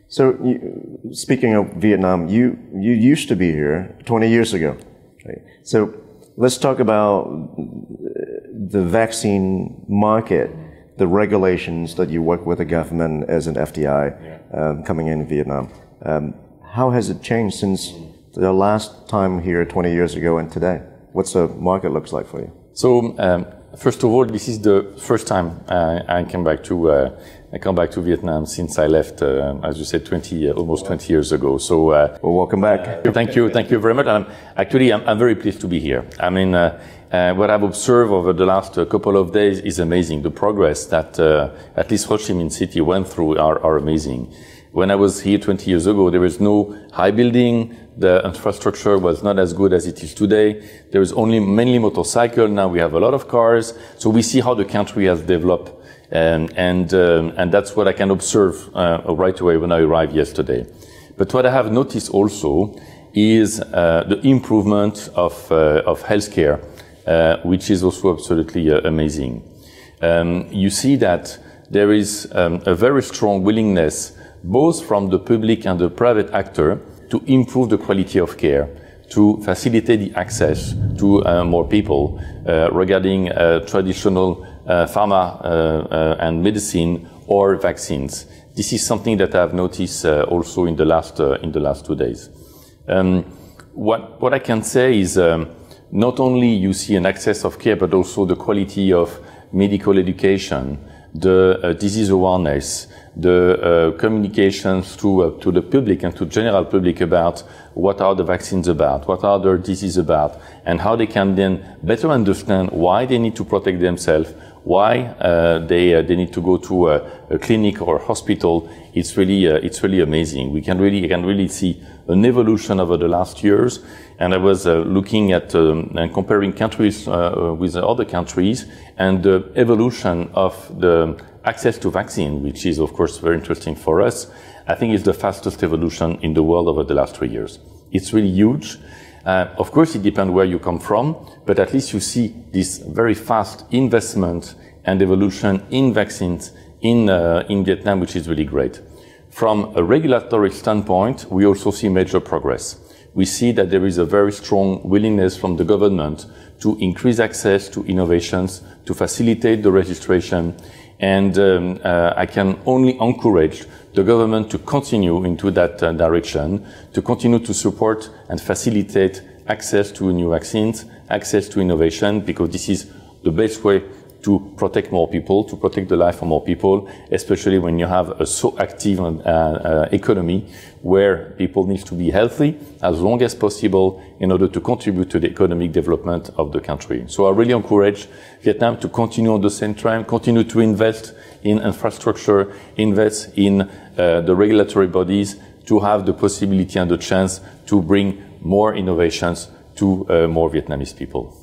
So, speaking of Vietnam, you used to be here 20 years ago. Okay? So, let's talk about the vaccine market, the regulations that you work with the government as an FDI coming in Vietnam. How has it changed since the last time here 20 years ago and today? What's the market looks like for you? So, first of all, this is the first time I come back to Vietnam since I left, as you said, almost 20 years ago. So, well, welcome back. Thank you very much. I'm very pleased to be here. I mean, what I've observed over the last couple of days is amazing. The progress that at least Ho Chi Minh City went through are amazing. When I was here 20 years ago, there was no high building. The infrastructure was not as good as it is today. There was only mainly motorcycle. Now we have a lot of cars. So we see how the country has developed. And that's what I can observe right away when I arrived yesterday. But what I have noticed also is the improvement of healthcare, which is also absolutely amazing. You see that there is a very strong willingness, both from the public and the private actor, to improve the quality of care, to facilitate the access to more people regarding traditional pharma and medicine or vaccines. This is something that I've noticed also in the last 2 days. What I can say is not only you see an access of care, but also the quality of medical education, the disease awareness, the communications to the public and to general public about what are the vaccines about, what are their diseases about, and how they can then better understand why they need to protect themselves, why they need to go to a clinic or a hospital. It's really amazing. You can really see an evolution over the last years. And I was looking at and comparing countries with other countries, and the evolution of the access to vaccine, which is of course very interesting for us. I think it's the fastest evolution in the world over the last 3 years. It's really huge. Of course, it depends where you come from, but at least you see this very fast investment and evolution in vaccines in Vietnam, which is really great. From a regulatory standpoint, we also see major progress. We see that there is a very strong willingness from the government to increase access to innovations, to facilitate the registration, and I can only encourage the government to continue into that direction, to continue to support and facilitate access to new vaccines, access to innovation, because this is the best way to protect more people, to protect the life of more people, especially when you have a so active economy where people need to be healthy as long as possible in order to contribute to the economic development of the country. So I really encourage Vietnam to continue on the same trend, continue to invest in infrastructure, invest in the regulatory bodies, to have the possibility and the chance to bring more innovations to more Vietnamese people.